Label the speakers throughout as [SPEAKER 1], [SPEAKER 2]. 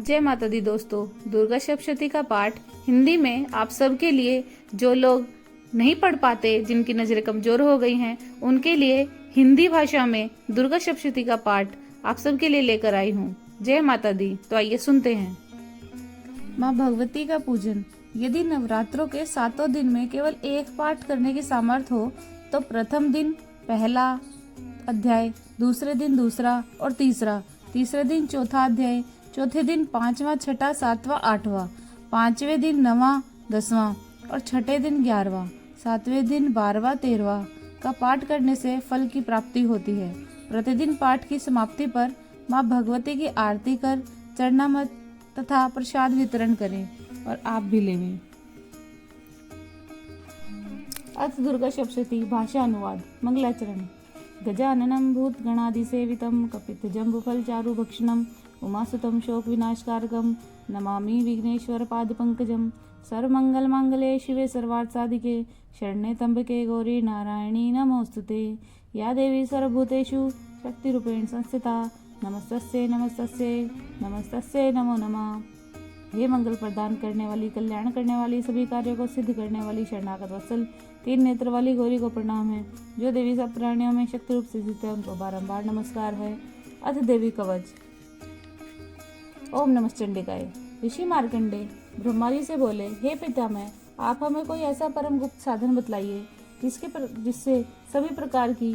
[SPEAKER 1] जय माता दी दोस्तों। दुर्गा सप्तशती का पाठ हिंदी में आप सबके लिए, जो लोग नहीं पढ़ पाते, जिनकी नजरें कमजोर हो गई हैं, उनके लिए हिंदी भाषा में दुर्गा सप्तशती का पाठ आप सबके लिए लेकर आई हूँ। जय माता दी। तो आइए सुनते हैं। माँ भगवती का पूजन। यदि नवरात्रों के 7 दिन में केवल एक पाठ करने की सामर्थ्य हो तो प्रथम दिन पहला अध्याय, दूसरे दिन दूसरा और तीसरे दिन चौथा अध्याय, चौथे दिन 5वां, छठा, 7वां, 8वां, 5वें दिन 9वां, 10वां और छठे दिन 11वां, 7वें दिन 12वां, 13वां का पाठ करने से फल की प्राप्ति होती है। प्रतिदिन पाठ की समाप्ति पर माँ भगवती की आरती कर चरणामृत तथा प्रसाद वितरण करें और आप भी लेवें। अर्थ दुर्गा सप्तशती भाषा अनुवाद। मंगलाचरण। गजाननं भूतगणाधिसेवितं कपित्थजम्बुफलचारुभक्षणं उमासुतं शोकविनाशकारकं नमामि विघ्नेश्वरपादपङ्कजं। सर्वमङ्गलमाङ्गल्ये शिवे सर्वार्थसाधिके शरण्ये त्र्यम्बके गौरी नारायणी नमोस्तुते। या देवी सर्वभूतेषु शक्तिरूपेण संस्थिता नमस्तस्यै नमस्तस्यै नमस्तस्यै नमो नमः। हे मंगल प्रदान करने वाली, कल्याण करने वाली, सभी कार्यों को सिद्ध करने वाली शरणागत वत्सल 3 नेत्र वाली गौरी को प्रणाम है। जो देवी सब प्राणियों में शक्ति रूप से स्थित है, उनको बारंबार नमस्कार है। अथ देवी कवच। ओम नमः चंडिकाय। ऋषि मार्कंडे ब्रह्मा जी से बोले, हे पितामह, आप हमें कोई ऐसा परम गुप्त साधन बतलाइए जिससे सभी प्रकार की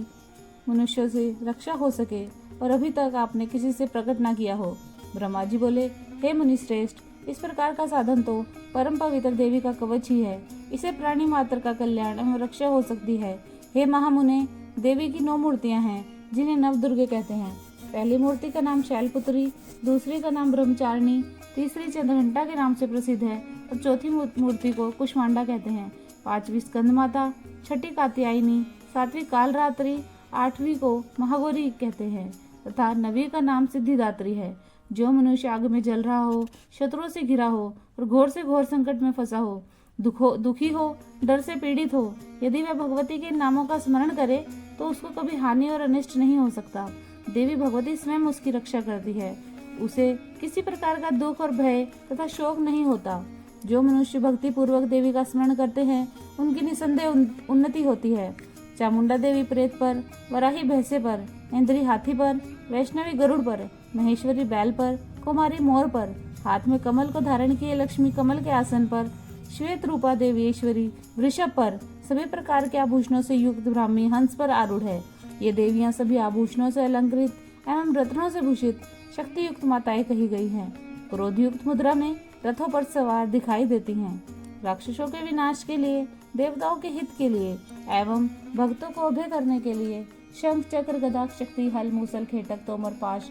[SPEAKER 1] मनुष्यों से रक्षा हो सके और अभी तक आपने किसी से प्रकट ना किया हो। ब्रह्मा जी बोले, हे मुनिश्रेष्ठ, इस प्रकार का साधन तो परम पवित्र देवी का कवच ही है। इसे प्राणी मात्र का कल्याण एवं रक्षा हो सकती है। हे महामुने, देवी की 9 मूर्तियां हैं जिन्हें नवदुर्गे कहते हैं। पहली मूर्ति का नाम शैलपुत्री, दूसरी का नाम ब्रह्मचारिणी, तीसरी चंद्रघंटा के नाम से प्रसिद्ध है और चौथी मूर्ति को कुष्मांडा कहते हैं। 5वीं स्कंद माता, छठी कात्यायनी, 7वीं कालरात्रि, 8वीं को महागौरी कहते हैं तथा 9वीं का नाम सिद्धिदात्री है। जो मनुष्य आग में जल रहा हो, शत्रुओं से घिरा हो और घोर से घोर संकट में फंसा हो, दुखी हो, डर से पीड़ित हो, यदि वह भगवती के नामों का स्मरण करे तो उसको कभी हानि और अनिष्ट नहीं हो सकता। देवी भगवती स्वयं उसकी रक्षा करती है। उसे किसी प्रकार का दुख और भय तथा शोक नहीं होता। जो मनुष्य भक्ति पूर्वक देवी का स्मरण करते हैं, उनकी निसंदेह उन्नति होती है। चामुंडा देवी प्रेत पर, वराही भैंसे पर, इंद्री हाथी पर, वैष्णवी गरुड़ पर, महेश्वरी बैल पर, कुमारी मोर पर, हाथ में कमल को धारण किए लक्ष्मी कमल के आसन पर, श्वेत रूपा देवी ईश्वरी वृषभ पर, सभी प्रकार के आभूषणों से युक्त ब्राह्मी हंस पर आरूढ़ है। ये देवियां सभी आभूषणों से अलंकृत एवं रत्नों से भूषित शक्ति युक्त माताएं कही गई हैं। क्रोध युक्त मुद्रा में रथों पर सवार दिखाई देती हैं। राक्षसों के विनाश के लिए, देवताओं के हित के लिए एवं भक्तों को अभय करने के लिए शंख, चक्र, गदा, शक्ति, हल, मूसल, खेटक, तोमर, पाश,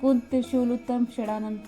[SPEAKER 1] कुंद, त्रिशूल, उत्तम, षडानंद,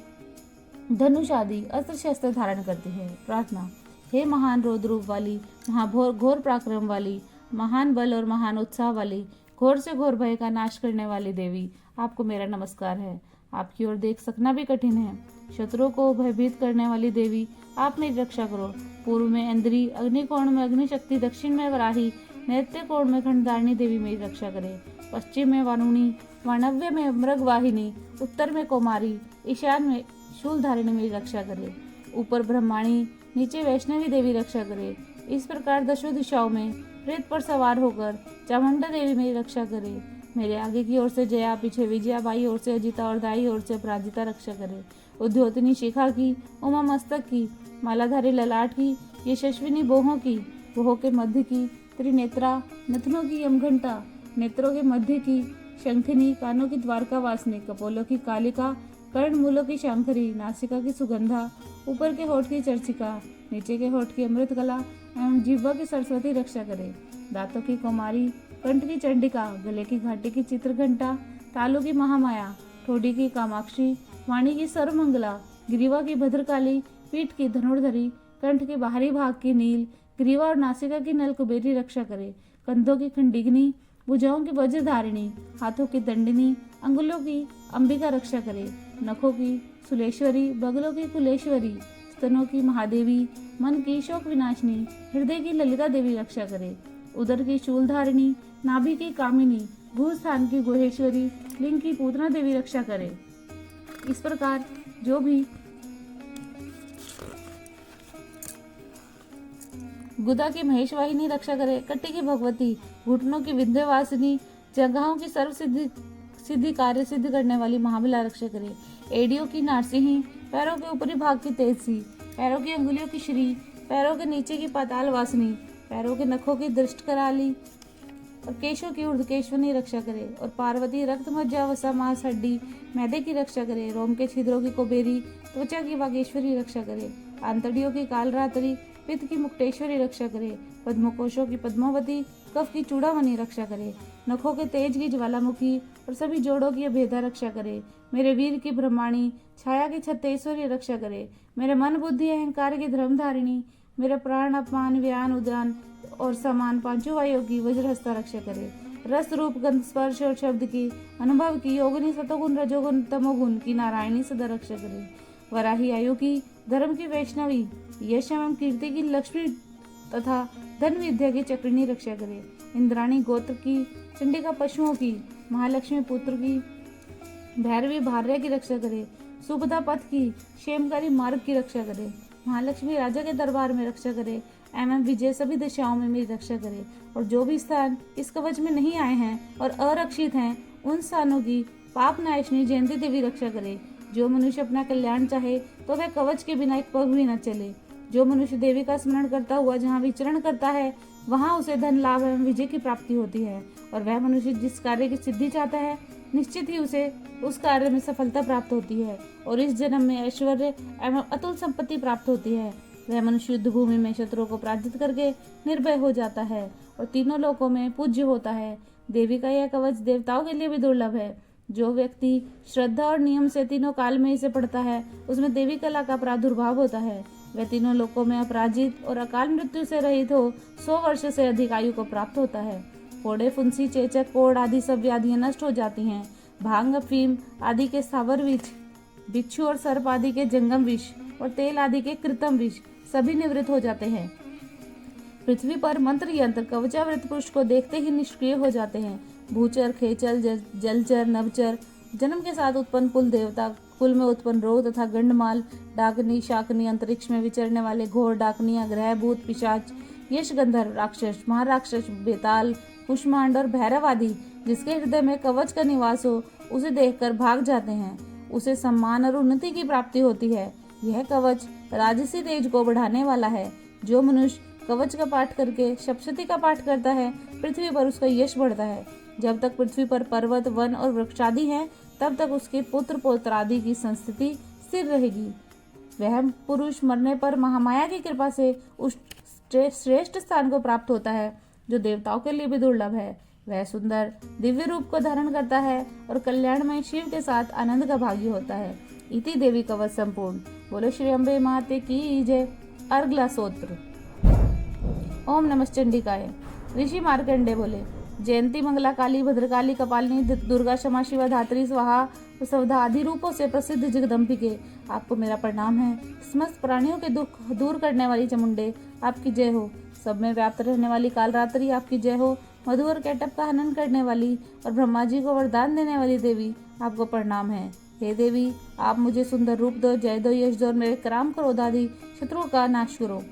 [SPEAKER 1] धनुष आदि अस्त्र शस्त्र धारण करती है। प्रार्थना। हे महान रौद्र रूप वाली, घोर पराक्रम वाली, महान बल और महान उत्साह वाली, घोर से घोर भय का नाश करने वाली देवी, आपको मेरा नमस्कार है। आपकी ओर देख सकना भी कठिन है। शत्रुओं को भयभीत करने वाली देवी, आप मेरी रक्षा करो। पूर्व में इंद्री, अग्निकोण में अग्निशक्ति, दक्षिण में वराही, नैत्य कोण में खंडधारिणी देवी मेरी रक्षा करे। पश्चिम में वारुणी, वाणव्य में मृगवाहिनी, उत्तर में कौमारी, ईशान में शूलधारिणी मेरी रक्षा करे। ऊपर ब्रह्माणी, नीचे वैष्णवी देवी रक्षा करे। इस प्रकार दशों दिशाओं में प्रेत पर सवार होकर चामुंडा देवी मेरी रक्षा करे। मेरे आगे की ओर से जया, पीछे विजया, बाई ओर से अजिता और दाई ओर से अपराजिता रक्षा करे। उद्योतनी शिखा की, उमा मस्तक की, मालाधारी ललाट की, यशस्विनी बोहों की, बोहों के मध्य की, त्रिनेत्रा, नथनों की यमघंटा, नेत्रों के मध्य की, शंखिनी, कानों की द्वारका वासनी, कपोलों की कालिका, कर्ण मूलों की शंखरी, नासिका की सुगंधा, ऊपर के होठ की चर्चिका, नीचे के होठ की अमृत कला एवं जिह्वा की सरस्वती रक्षा करे। दांतों की कुमारी, कंठ की चंडिका, गले की घाटी की चित्रघंटा, तालू की महामाया, ठोडी की कामाक्षी, वाणी की सर्वमंगला, ग्रीवा की भद्रकाली, पीठ की धनुर्धरी, कंठ के बाहरी भाग की नील, ग्रीवा और नासिका की नल कुबेरी रक्षा करे। कंधों की खंडिग्नी, भुजाओं की वज्रधारिणी, हाथों की दंडिनी, अंगुलों की अंबिका रक्षा करे। नखों की सुलेश्वरी, बगलों की कुलेश्वरी, स्तनों की महादेवी, मन की शोक विनाशिनी, हृदय की ललिता देवी रक्षा करे। उदर की शूलधारिणी, नाभि की कामिनी, भूस्थान की गुहेश्वरी, लिंग की पूतना देवी रक्षा करे। इस प्रकार जो भी गुदा की महेश वाहिनी रक्षा करे, कट्टी की भगवती, घुटनों की विंध्यवासिनी, जगहों की सर्व सिद्धि कार्य सिद्ध करने वाली महाबला रक्षा करे, एडियों की नारसिंही, पैरों के ऊपरी भाग की तेजसी, पैरों की अंगुलियों की श्री, पैरों के नीचे की पाताल वासनी, पैरों के नखों की दृष्ट कराली और केशों की ऊर्ध्वकेशवनी रक्षा करे, और पार्वती रक्त मज्जा वसा मांस हड्डी मैदे की रक्षा करे, रोम के छिद्रों की कुबेरी, त्वचा की वागेश्वरी रक्षा करे, आंतड़ियों की कालरात्रि, पित्त की मुक्तेश्वरी रक्षा करे, पद्मकोशों की पद्मावती, कफ की चूड़ामणि रक्षा करे, नखों के तेज की ज्वालामुखी और सभी जोड़ों की अभेदा रक्षा करे, मेरे वीर की ब्रह्माणी, छाया की छत्तेश्वरी रक्षा करे, मेरे मन बुद्धि अहंकार की धर्मधारिणी, मेरे प्राण अपमान व्यान उदान और समान पांचों वायु की वज्रहस्ता रक्षा करे, रस रूप गंध स्पर्श और शब्द की अनुभव की योगिनी सतोगुण रजोगुण तमोगुण की नारायणी सदा रक्षा करे, वराही आयु की, धर्म की वैष्णवी, यश एवं कीर्ति की लक्ष्मी तथा धन विद्या की चक्रिणी रक्षा करे, इंद्राणी गोत्र की, चंडिका पशुओं की, महालक्ष्मी पुत्र की, भैरवी भार्या की रक्षा करे, सुभदा पथ की, क्षेमकारी मार्ग की रक्षा करे, महालक्ष्मी राजा के दरबार में रक्षा करे एवं विजय सभी दिशाओं में मेरी रक्षा करे, और जो भी स्थान इस कवच में नहीं आए हैं और अरक्षित हैं उन स्थानों की पाप नाशनी जयंती देवी रक्षा करे। जो मनुष्य अपना कल्याण चाहे तो वह कवच के बिना एक पग भी न चले। जो मनुष्य देवी का स्मरण करता हुआ जहाँ विचरण करता है वहाँ उसे धन लाभ एवं विजय की प्राप्ति होती है, और वह मनुष्य जिस कार्य की सिद्धि चाहता है निश्चित ही उसे उस कार्य में सफलता प्राप्त होती है, और इस जन्म में ऐश्वर्य एवं अतुल संपत्ति प्राप्त होती है। वह मनुष्य युद्ध भूमि में शत्रुओं को पराजित करके निर्भय हो जाता है और तीनों लोकों में पूज्य होता है। देवी का यह कवच देवताओं के लिए भी दुर्लभ है। जो व्यक्ति श्रद्धा और नियम से तीनों काल में इसे पढ़ता है उसमें देवी कला का प्रादुर्भाव होता है। वह तीनों लोकों में अपराजित और अकाल मृत्यु से रहित हो 100 वर्ष से अधिक आयु को प्राप्त होता है। फोड़े, फुंसी, चेचक, कोढ़ आदि सब व्याधियां नष्ट हो जाती हैं। भांग, अफीम आदि के स्थावर विष, बिच्छू और सर्प आदि के जंगम विष और तेल आदि के कृत्रिम विष सभी निवृत्त हो जाते हैं। पृथ्वी पर मंत्र यंत्र कवचावृत पुरुष को देखते ही निष्क्रिय हो जाते हैं। भूचर, खेचल, जलचर, नवचर, जन्म के साथ उत्पन्न कुल देवता, कुल में उत्पन्न रोग तथा गंडमाल, डाकनी, शाकनी, अंतरिक्ष में विचरने वाले घोर डाकनियां, ग्रह, भूत, पिशाच, यश, गंधर्व, राक्षस, महाराक्षस, बेताल, कुष्मांड और भैरव आदि जिसके हृदय में कवच का निवास हो उसे देखकर भाग जाते हैं। उसे सम्मान और उन्नति की प्राप्ति होती है। यह कवच राजसी तेज को बढ़ाने वाला है। जो मनुष्य कवच का पाठ करके सप्तशती का पाठ करता है पृथ्वी पर उसका यश बढ़ता है। जब तक पृथ्वी पर पर्वत, वन और वृक्षादि हैं तब तक उसके पुत्र पौत्रादि की संस्थिति स्थिर रहेगी। वह पुरुष मरने पर महामाया की कृपा से उस श्रेष्ठ स्थान को प्राप्त होता है जो देवताओं के लिए भी दुर्लभ है। वह सुंदर दिव्य रूप को धारण करता है और कल्याण में शिव के साथ आनंद का भागी होता है। इति देवी कवच संपूर्ण। बोलो श्री अम्बे माते की जय। अर्गला स्तोत्र। ओम नमः चंडिकाय। ऋषि मार्कंडे बोले, जयंती, मंगला, काली, भद्रकाली, कपालिनी, दुर्गा, क्षमा, शिवा, धात्री, स्वाहा, सवधा आदि रूपों से प्रसिद्ध जगदम्बिके, आपको मेरा प्रणाम है। समस्त प्राणियों के दुख दूर करने वाली चामुंडे, आपकी जय हो। सब में व्याप्त रहने वाली कालरात्रि, आपकी जय हो। मधु और कैटप का हनन करने वाली और ब्रह्मा जी को वरदान देने वाली देवी, आपको प्रणाम है। हे देवी, आप मुझे सुंदर रूप दो, जय दो, यश दो और मेरे काम क्रोध आदि शत्रुओं का नाश करो।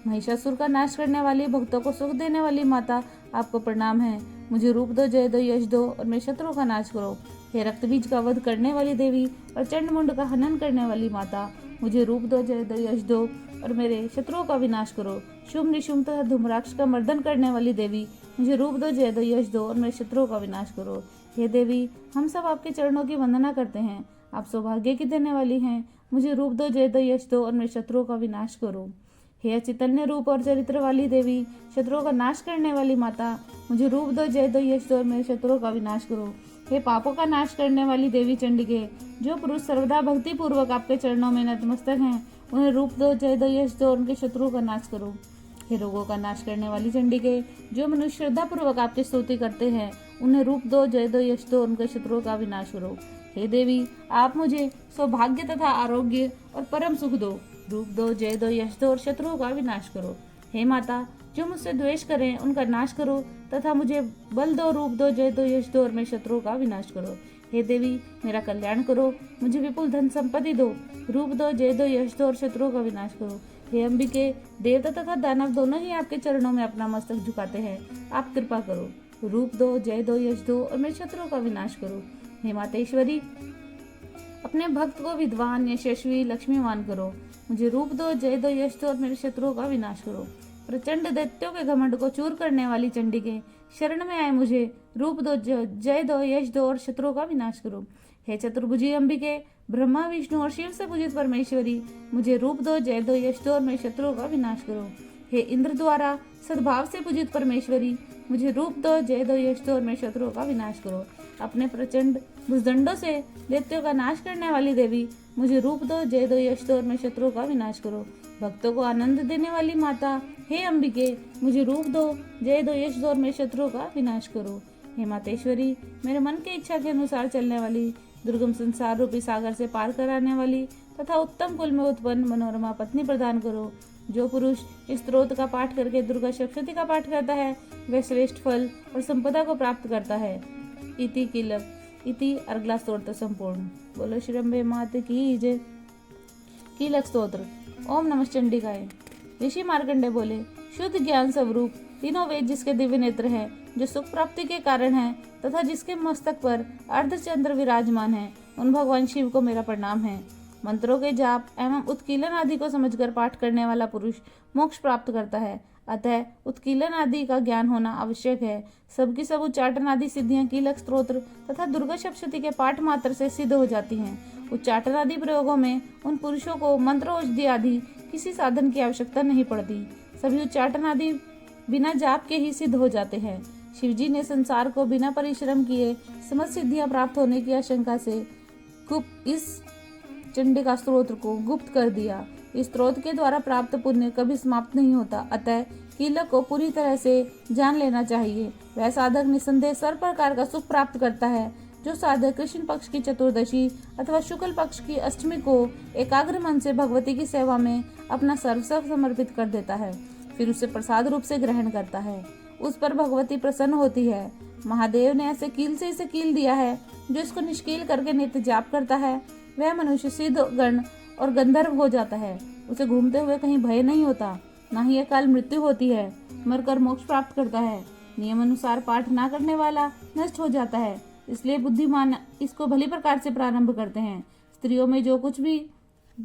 [SPEAKER 1] महिषासुर का नाश करने वाली, भक्तों को सुख देने वाली माता, आपको प्रणाम है। मुझे रूप दो, जय दो, यश दो और मेरे शत्रुओं का नाश करो। हे रक्तबीज का वध करने वाली देवी और चंडमुंड का हनन करने वाली माता, मुझे रूप दो, जय दो, यश दो और मेरे शत्रुओं का विनाश करो। शुभ निशुंभ तथा धूम्राक्ष का मर्दन करने वाली देवी, मुझे रूप दो, जय दो, यश दो और मेरे शत्रुओं का विनाश करो। हे देवी, हम सब आपके चरणों की वंदना करते हैं। आप सौभाग्य की देने वाली हैं। मुझे रूप दो, जय दो, यश दो और मेरे शत्रुओं का विनाश करो। हे चैतन्य रूप और चरित्र वाली देवी, शत्रुओं का नाश करने वाली माता, मुझे रूप दो, जय दो, यश दो और मेरे शत्रुओं का विनाश करो। हे पापों का नाश करने वाली देवी चंडिके, जो पुरुष सर्वदा भक्ति पूर्वक आपके चरणों में नतमस्तक हैं, उन्हें रूप दो, जय दो, यश दो और उनके शत्रुओं का नाश करो। हे रोगों का नाश करने वाली चंडिके, जो मनुष्य श्रद्धा पूर्वक आपकी स्तुति करते हैं, उन्हें रूप दो, जय दो, यश दो और उनके शत्रुओं का विनाश करो। हे देवी, आप मुझे सौभाग्य तथा आरोग्य और परम सुख दो। रूप दो, जय दो, यश दो और शत्रुओं का विनाश करो। हे माता, जो मुझसे द्वेष करें उनका नाश करो तथा मुझे बल दो, रूप दो, जय दो, यश दो और मेरे शत्रुओं का विनाश करो। हे देवी, मेरा कल्याण करो, मुझे विपुल धन संपत्ति दो, रूप दो, जय दो, यश दो और शत्रुओं का विनाश करो। हे अंबिके, देवता तथा दानव दोनों ही आपके चरणों में अपना मस्तक झुकाते हैं। आप कृपा करो, रूप दो, जय दो, यश दो और मेरे शत्रुओं का विनाश करो। हे मातेश्वरी, अपने भक्त को विद्वान, यशस्वी, लक्ष्मीवान करो। मुझे रूप दो, जय दो, यश दो और मेरे शत्रुओं का विनाश करो। प्रचंड दैत्यों के घमंड को चूर करने वाली चंडी के शरण में आए मुझे रूप दो, जय दो, यश दो और शत्रुओं का विनाश करो। हे चतुर्भुजी अंबिके, ब्रह्मा, विष्णु और शिव से पूजित परमेश्वरी, मुझे रूप दो, जय दो, यश दो और मेरे शत्रुओं का विनाश करो। हे इंद्र द्वारा सद्भाव से पूजित परमेश्वरी, मुझे रूप दो, जय दो, यश दो और मेरे शत्रुओं का विनाश करो। अपने प्रचंड भुजदंडों से दैत्यों का नाश करने वाली देवी, मुझे रूप दो, जय दो, यश दो और मेरे शत्रुओं का विनाश करो। भक्तों को आनंद देने वाली माता, हे अंबिके, मुझे रूप दो, जय दो, यश दो और मेरे शत्रुओं का विनाश करो। हे मातेश्वरी, मेरे मन की इच्छा के अनुसार चलने वाली, दुर्गम संसार रूपी सागर से पार कराने वाली तथा उत्तम कुल में उत्पन्न मनोरमा पत्नी प्रदान करो। जो पुरुष इस स्तोत्र का पाठ करके दुर्गा सप्तशती का पाठ करता है, वह श्रेष्ठ फल और संपदा को प्राप्त करता है। इति कीलक इति अगला स्तोत्र संपूर्ण। बोलो श्री अम्बे मात की जय। कीलक स्तोत्र। ओम नमः चंडिकाय। ऋषि मार्कंडे बोले, शुद्ध ज्ञान स्वरूप तीनों वेद जिसके दिव्य नेत्र हैं, जो सुख प्राप्ति के कारण है तथा जिसके मस्तक पर अर्धचंद्र विराजमान है, उन भगवान शिव को मेरा प्रणाम है। मंत्रों के जाप एवं उत्कीलन आदि को समझकर पाठ करने वाला पुरुष मोक्ष प्राप्त करता है। अतः उत्कीलन आदि का ज्ञान होना आवश्यक है। सबकी सब उच्चाटन आदि सिद्धियां कीलक स्तोत्र तथा दुर्गा सप्तशती के पाठ मात्र से सिद्ध हो जाती हैं। उच्चाटन आदि प्रयोगों में उन पुरुषों को मंत्र औषधि आदि किसी साधन की आवश्यकता नहीं पड़ती। सभी उच्चाटन आदि बिना जाप के ही सिद्ध हो जाते हैं। शिवजी ने संसार को बिना परिश्रम किए समस्त सिद्धियां प्राप्त होने की आशंका से इस चंडिका स्तोत्र को गुप्त कर दिया। इस स्तोत्र के द्वारा प्राप्त पुण्य कभी समाप्त नहीं होता। अतः कीलक को पूरी तरह से जान लेना चाहिए। वह साधक निसंदेह सर्व प्रकार का सुख प्राप्त करता है। जो साधक कृष्ण पक्ष की चतुर्दशी अथवा शुक्ल पक्ष की अष्टमी को एकाग्र मन से भगवती की सेवा में अपना सर्वस्व समर्पित कर देता है, फिर उसे प्रसाद रूप से ग्रहण करता है, उस पर भगवती प्रसन्न होती है। महादेव ने ऐसे कील से इसे कील दिया है। जो इसको निष्कील करके नित्य जाप करता है, वह मनुष्य सिद्ध, गण और गंधर्व हो जाता है। उसे घूमते हुए कहीं भय नहीं होता, न ही अकाल मृत्यु होती है। मरकर मोक्ष प्राप्त करता है। नियम अनुसार पाठ न करने वाला नष्ट हो जाता है, इसलिए बुद्धिमान इसको भली प्रकार से प्रारंभ करते हैं। स्त्रियों में जो कुछ भी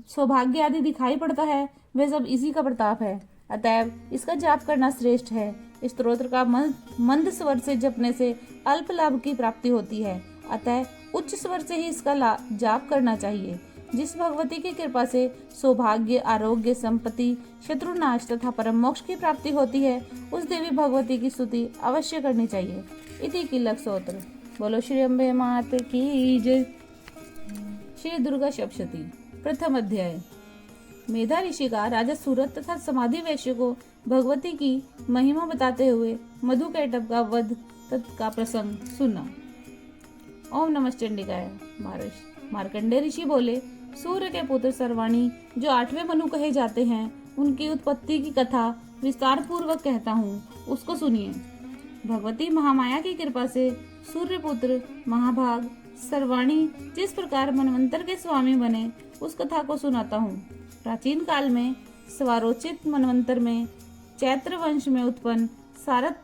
[SPEAKER 1] सौभाग्य आदि दिखाई पड़ता है, वह सब इसी का प्रताप है। अतएव इसका जाप करना श्रेष्ठ है। इस स्तोत्र का मंद स्वर से जपने से अल्प लाभ की प्राप्ति होती है। अतः उच्च स्वर से ही इसका जाप करना चाहिए। जिस भगवती की कृपा से सौभाग्य, आरोग्य, संपत्ति, शत्रुनाश तथा परम मोक्ष की प्राप्ति होती है, उस देवी भगवती की स्तुति अवश्य करनी चाहिए। इति कीलक स्तोत्र। बोलो श्री अम्बे मात की जय। श्री दुर्गा सप्तशती। प्रथम अध्याय। मेधा ऋषि का राजा सूरत तथा समाधि वैश्य को भगवती की महिमा बताते हुए मधु कैटभ का वध का प्रसंग सुना। ओम नमः चंडिकाय। मार्कंडे ऋषि बोले, सूर्य के पुत्र सर्वाणी जो 8वें मनु कहे जाते हैं, उनकी उत्पत्ति की कथा विस्तार पूर्वक कहता हूँ, उसको सुनिए। भगवती महामाया की कृपा से सूर्य पुत्र महाभाग सर्वाणी जिस प्रकार मनवंतर के स्वामी बने, उस कथा को सुनाता हूँ। प्राचीन काल में स्वरोचित मनवंतर में चैत्र वंश में उत्पन्न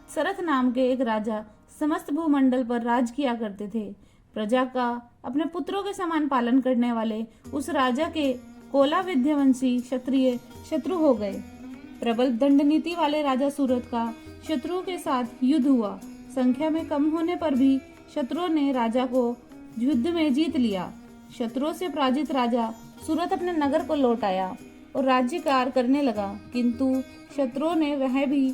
[SPEAKER 1] सरथ नाम के एक राजा समस्त भूमंडल पर राज किया करते थे। प्रजा का अपने पुत्रों के समान पालन करने वाले उस राजा के कोला विद्यावंशी क्षत्रिय शत्रु हो गए। प्रबल दंड नीति वाले राजा सूरत का शत्रुओं के साथ युद्ध हुआ। संख्या में कम होने पर भी शत्रुओं ने राजा को युद्ध में जीत लिया। शत्रुओं से पराजित राजा सूरत अपने नगर को लौट आया और राज्य कार्य करने लगा, किंतु शत्रुओं ने वह भी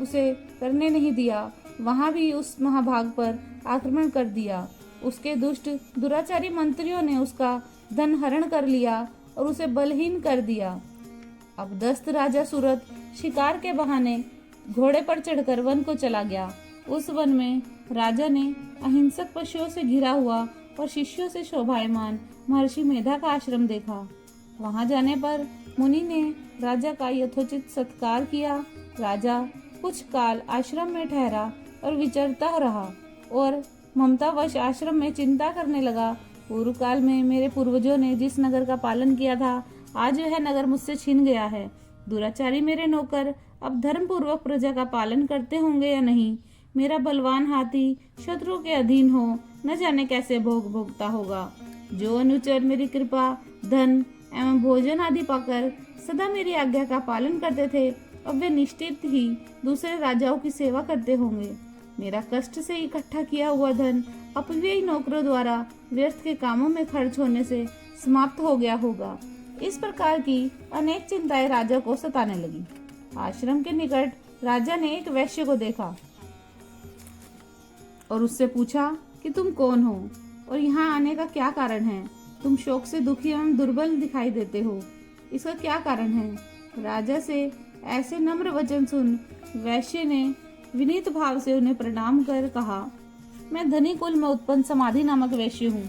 [SPEAKER 1] उसे करने नहीं दिया। वहां भी उस महाभाग पर आक्रमण कर दिया। उसके दुष्ट दुराचारी मंत्रियों ने उसका धन हरण कर लिया और उसे बलहीन कर दिया। अब दस्त राजा सूरत शिकार के बहाने घोड़े पर चढ़कर वन को चला गया। उस वन में राजा ने अहिंसक पशुओं से घिरा हुआ और शिष्यों से शोभायमान महर्षि मेधा का आश्रम देखा। वहां जाने पर मुनि ने राजा का यथोचित सत्कार किया। राजा कुछ काल आश्रम में ठहरा और विचरता रहा और ममतावश आश्रम में चिंता करने लगा। पूर्व काल में मेरे पूर्वजों ने जिस नगर का पालन किया था, आज वह नगर मुझसे छिन गया है। दुराचारी मेरे नौकर अब धर्म पूर्वक प्रजा का पालन करते होंगे या नहीं। मेरा बलवान हाथी शत्रु के अधीन हो, न जाने कैसे भोग भोगता होगा। जो अनुचर मेरी कृपा, धन एवं भोजन आदि पाकर सदा मेरी आज्ञा का पालन करते थे, अब वे निश्चित ही दूसरे राजाओं की सेवा करते होंगे। मेरा कष्ट से इकट्ठा किया हुआ धन अपव्ययी नौकरों द्वारा व्यर्थ के कामों में खर्च होने से समाप्त हो गया होगा। इस प्रकार की अनेक चिंताएं राजा को सताने लगी। आश्रम के निकट राजा ने एक वैश्य को देखा और उससे पूछा कि तुम कौन हो और यहाँ आने का क्या कारण है? तुम शोक से दुखी एवं दुर्बल दिखाई देते हो, इसका क्या कारण है? राजा से ऐसे नम्र वचन सुन वैश्य ने विनीत भाव से उन्हें प्रणाम कर कहा, मैं धनी कुल में उत्पन्न समाधि नामक वैश्य हूँ।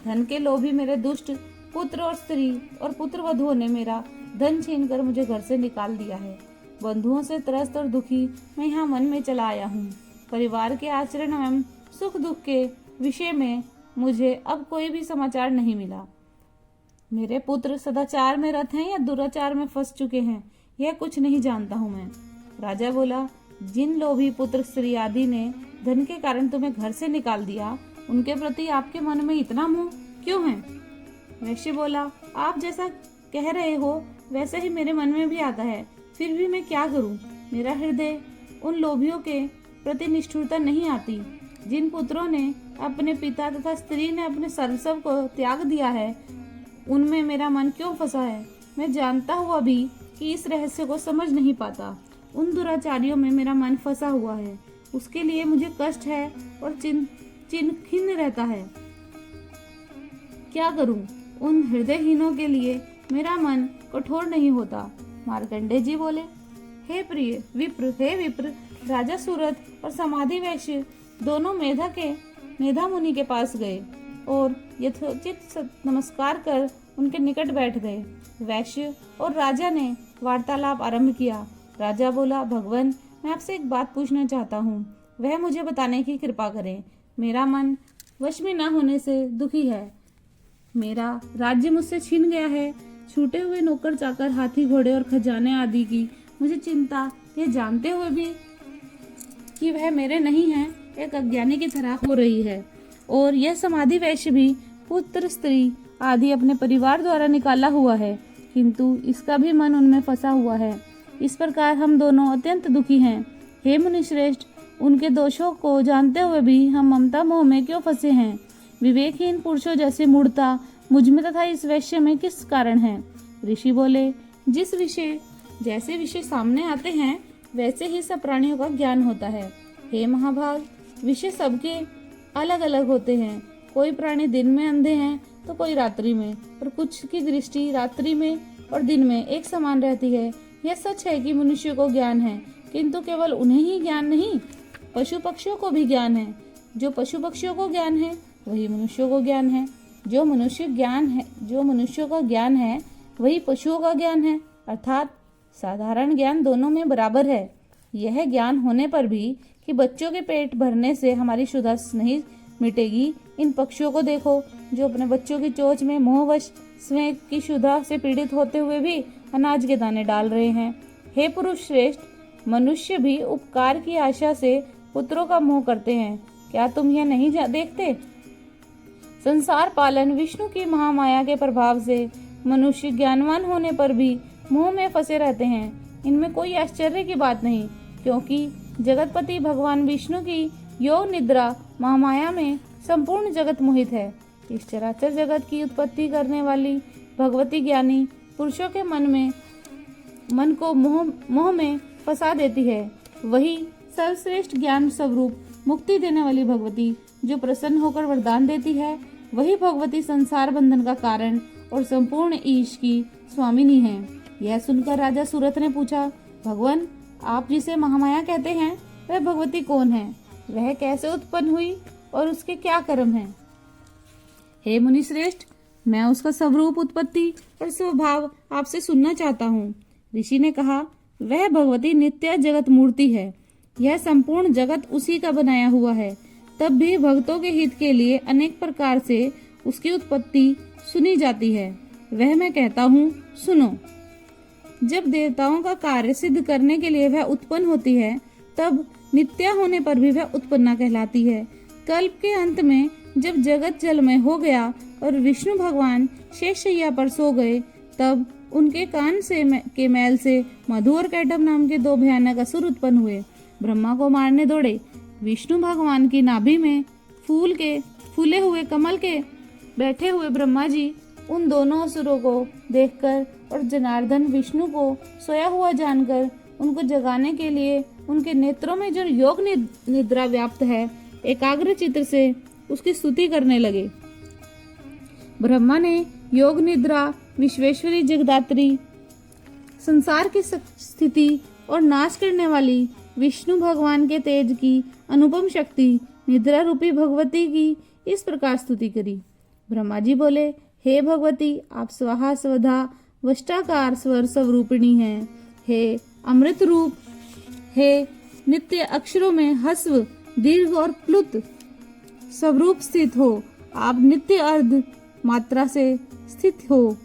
[SPEAKER 1] धन के लोभी मेरे दुष्ट पुत्र और स्त्री और पुत्र वधुओं ने मेरा धन छीनकर मुझे घर से निकाल दिया है। बंधुओं से त्रस्त और दुखी मैं यहाँ वन में चला आया हूँ। परिवार के आचरण एवं सुख दुख के विषय में मुझे अब कोई भी समाचार नहीं मिला। मेरे पुत्र सदाचार में रत हैं या दुराचार में फंस चुके हैं, यह कुछ नहीं जानता हूँ मैं। राजा बोला, जिन लोभी पुत्र स्त्री आदि ने धन के कारण तुम्हें घर से निकाल दिया, उनके प्रति आपके मन में इतना मोह क्यों है? वैश्य बोला, आप जैसा कह रहे हो वैसे ही मेरे मन में भी आता है, फिर भी मैं क्या करूं? मेरा हृदय उन लोभियों के प्रति निष्ठुरता नहीं आती। जिन पुत्रों ने अपने पिता तथा स्त्री ने अपने सर्वस्व को त्याग दिया है, उनमें मेरा मन क्यों फंसा है? मैं जानता हुआ भी कि इस रहस्य को समझ नहीं पाता। उन दुराचारियों में मेरा मन फंसा हुआ है, उसके लिए मुझे कष्ट है और खिन्न रहता है। क्या करूं? उन हृदयहीनों के लिए मेरा मन कठोर नहीं होता। मार्कंडेय जी बोले, हे विप्र, राजा सूरत और समाधि वैश्य दोनों मेधा मुनि के पास गए और यथोचित नमस्कार कर उनके निकट बैठ गए। वैश्य और राजा ने वार्तालाप आरंभ किया। राजा बोला, भगवान, मैं आपसे एक बात पूछना चाहता हूँ, वह मुझे बताने की कृपा करें। मेरा मन वश में न होने से दुखी है। मेरा राज्य मुझसे छीन गया है। छूटे हुए नौकर चाकर, हाथी घोड़े और खजाने आदि की मुझे चिंता, यह जानते हुए भी कि वह मेरे नहीं है, एक अज्ञानी की तरह हो रही है। और यह समाधि वैश्य भी पुत्र स्त्री आदि अपने परिवार द्वारा निकाला हुआ है, किंतु इसका भी मन उनमें फंसा हुआ है। इस प्रकार हम दोनों अत्यंत दुखी हैं। हे मुनिश्रेष्ठ, उनके दोषों को जानते हुए भी हम ममता मोह में क्यों फंसे हैं? विवेकहीन पुरुषों जैसे मूढ़ता मुझ में तथा इस वैश्य में किस कारण है? ऋषि बोले, जैसे विषय सामने आते हैं वैसे ही सब प्राणियों का ज्ञान होता है। हे महाभाग, विषय सबके अलग अलग होते हैं। कोई प्राणी दिन में अंधे हैं तो कोई रात्रि में, और कुछ की दृष्टि रात्रि में और दिन में एक समान रहती है। यह सच है कि मनुष्य को ज्ञान है, किंतु केवल उन्हें ही ज्ञान नहीं, पशु पक्षियों को भी ज्ञान है। जो पशु पक्षियों को ज्ञान है वही मनुष्यों को ज्ञान है। जो मनुष्यों का ज्ञान है वही पशुओं का ज्ञान है, अर्थात साधारण ज्ञान दोनों में बराबर है। यह ज्ञान होने पर भी कि बच्चों के पेट भरने से हमारी क्षुधा नहीं मिटेगी, इन पक्षियों को देखो जो अपने बच्चों की चोंच में मोहवश स्वयं की क्षुधा से पीड़ित होते हुए भी अनाज के दाने डाल रहे हैं। हे पुरुष श्रेष्ठ, मनुष्य भी उपकार की आशा से पुत्रों का मोह करते हैं। क्या तुम यह नहीं देखते? संसार पालन विष्णु की महामाया के प्रभाव से मनुष्य ज्ञानवान होने पर भी मोह में फंसे रहते हैं। इनमें कोई आश्चर्य की बात नहीं, क्योंकि जगतपति भगवान विष्णु की योग निद्रा महामाया में संपूर्ण जगत मोहित है। इस चराचर जगत की उत्पत्ति करने वाली भगवती ज्ञानी पुरुषों के मन को मोह में फंसा देती है। वही सर्वश्रेष्ठ ज्ञान स्वरूप मुक्ति देने वाली भगवती जो प्रसन्न होकर वरदान देती है, वही भगवती संसार बंधन का कारण और संपूर्ण ईश की स्वामिनी है। यह सुनकर राजा सूरत ने पूछा, भगवान, आप जिसे महामाया कहते हैं वह भगवती कौन है? वह कैसे उत्पन्न हुई और उसके क्या कर्म हैं? हे मुनिश्रेष्ठ, मैं उसका स्वरूप, उत्पत्ति और स्वभाव आपसे सुनना चाहता हूँ। ऋषि ने कहा, वह भगवती नित्य जगत मूर्ति है। यह संपूर्ण जगत उसी का बनाया हुआ है। तब भी भक्तों के हित के लिए अनेक प्रकार से उसकी उत्पत्ति सुनी जाती है। वह मैं कहता हूँ, सुनो। जब देवताओं का कार्य सिद्ध करने के लिए वह उत्पन्न होती है, तब नित्या होने पर भी वह उत्पन्ना कहलाती है। कल्प के अंत में जब जगत जलमय हो गया और विष्णु भगवान शेषशैया पर सो गए, तब उनके कान के मैल से मधु और कैटभ नाम के दो भयानक असुर उत्पन्न हुए। ब्रह्मा को मारने दौड़े। विष्णु भगवान की नाभि में फूले हुए कमल के बैठे हुए ब्रह्मा जी उन दोनों असुरों को देखकर और जनार्दन विष्णु को सोया हुआ जानकर उनको जगाने के लिए उनके नेत्रों में जो योग निद्रा व्याप्त है, एकाग्र चित्त से उसकी स्तुति करने लगे। ब्रह्मा ने योग निद्रा, विश्वेश्वरी, जगदात्री, संसार की स्थिति और नाश करने वाली विष्णु भगवान के तेज की अनुपम शक्ति निद्रा रूपी भगवती की इस प्रकार स्तुति करी। ब्रह्मा जी बोले, हे भगवती, आप स्वाहा स्वधा वष्टाकार स्वर स्वरूपिणी हैं। हे अमृत रूप, हे नित्य अक्षरों में हस्व, दीर्घ और प्लुत स्वरूप स्थित हो। आप नित्य अर्ध मात्रा से स्थित हो,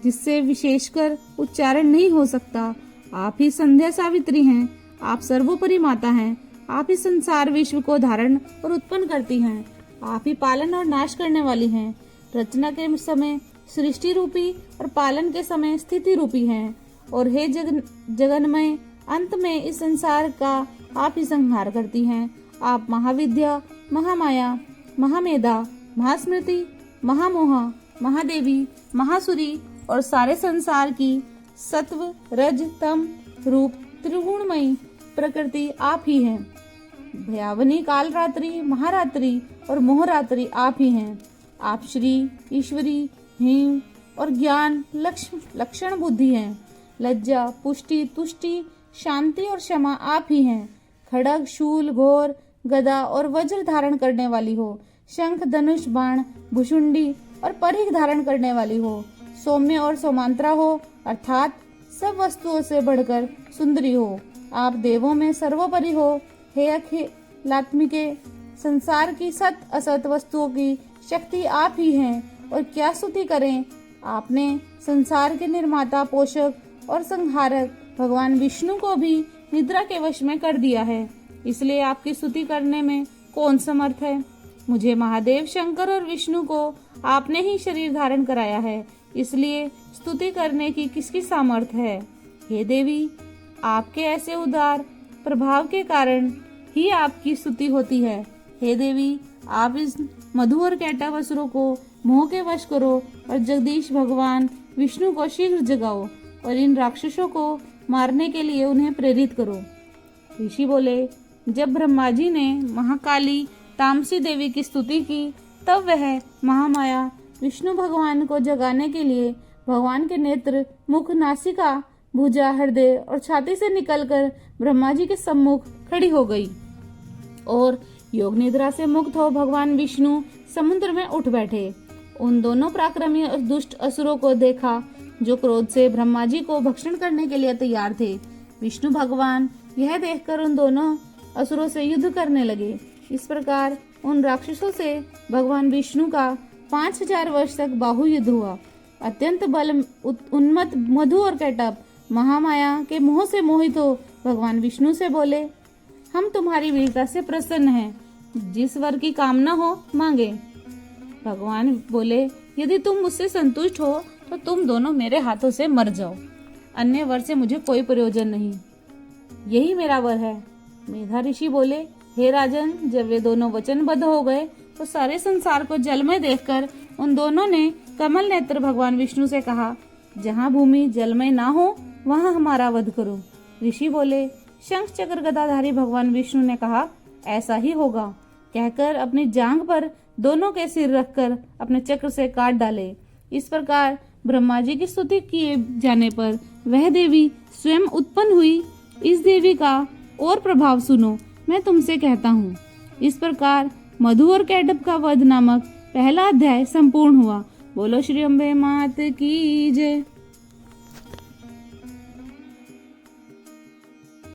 [SPEAKER 1] जिससे विशेषकर उच्चारण नहीं हो सकता। आप ही संध्या सावित्री हैं। आप सर्वोपरि माता हैं। आप ही संसार विश्व को धारण और उत्पन्न करती हैं। आप ही पालन और नाश करने वाली हैं। रचना के समय सृष्टि रूपी और पालन के समय स्थिति रूपी हैं। और हे जगन्मय, अंत में इस संसार का आप ही संहार करती हैं। आप महाविद्या, महामाया, महामेधा, महास्मृति, महामोहा, महादेवी, महासुरी और सारे संसार की सत्व, रज, तम रूप त्रिगुणमयी प्रकृति आप ही हैं। भयावनी, काल रात्रि, महारात्रि और मोहरात्रि आप ही हैं। आप श्री, ईश्वरी, हिम और ज्ञान, लक्षण बुद्धि हैं। लज्जा, पुष्टि, तुष्टि, शांति और क्षमा आप ही हैं। खड़ग, शूल, घोर, गदा और वज्र धारण करने वाली हो। शंख, धनुष, बाण, भुषुंडी और परिघ धारण करने वाली हो। सौम्य और सौमांत्रा हो, अर्थात सब वस्तुओं से बढ़कर सुंदरी हो। आप देवों में सर्वोपरि हो। हे अखिलात्मिके, संसार की सत असत वस्तुओं की शक्ति आप ही हैं। और क्या स्तुति करें, आपने संसार के निर्माता, पोषक और संहारक भगवान विष्णु को भी निद्रा के वश में कर दिया है। इसलिए आपकी स्तुति करने में कौन समर्थ है। मुझे महादेव, शंकर और विष्णु को आपने ही शरीर धारण कराया है, इसलिए स्तुति करने की किसकी सामर्थ्य है। हे देवी, आपके ऐसे उदार प्रभाव के कारण ही आपकी स्तुति होती है। हे देवी, आप इस मधु और कैटभ असुरों को मोह के वश करो और जगदीश भगवान विष्णु को शीघ्र जगाओ और इन राक्षसों को मारने के लिए उन्हें प्रेरित करो। ऋषि बोले, जब ब्रह्मा जी ने महाकाली तामसी देवी की स्तुति की, तब वह महामाया विष्णु भगवान को जगाने के लिए भगवान के नेत्र, मुख, नासिका, भुजा, हृदय और छाती से निकलकर ब्रह्मा जी के सम्मुख खड़ी हो गई और योग निद्रा से मुक्त हो भगवान विष्णु समुद्र में उठ बैठे। उन दोनों पराक्रमी और दुष्ट असुरों को देखा जो क्रोध से ब्रह्मा जी को भक्षण करने के लिए तैयार थे। विष्णु भगवान यह देखकर उन दोनों असुरों से युद्ध करने लगे। इस प्रकार उन राक्षसों से भगवान विष्णु का 5000 वर्ष तक बाहु युद्ध हुआ। अत्यंत बल उन्मत्त मधु और कैटभ महामाया के मोह से मोहित हो भगवान विष्णु से बोले, हम तुम्हारी वीरता से प्रसन्न हैं, जिस वर की कामना हो मांगे। भगवान बोले, यदि तुम मुझसे संतुष्ट हो तो तुम दोनों मेरे हाथों से मर जाओ, अन्य वर से मुझे कोई प्रयोजन नहीं, यही मेरा वर है। मेधा ऋषि बोले, हे राजन, जब वे दोनों वचनबद्ध हो गए तो सारे संसार को जलमय देखकर उन दोनों ने कमल नेत्र भगवान विष्णु से कहा, जहाँ भूमि जलमय ना हो वहाँ हमारा वध करो। ऋषि बोले, शंख चक्र गदाधारी भगवान विष्णु ने कहा, ऐसा ही होगा। कहकर अपनी जांघ पर दोनों के सिर रखकर अपने चक्र से काट डाले। इस प्रकार ब्रह्मा जी की स्तुति किए जाने पर वह देवी स्वयं उत्पन्न हुई। इस देवी का और प्रभाव सुनो, मैं तुमसे कहता हूँ। इस प्रकार मधु और कैटभ का वध नामक पहला अध्याय संपूर्ण हुआ। बोलो श्री अम्बे मात की जय।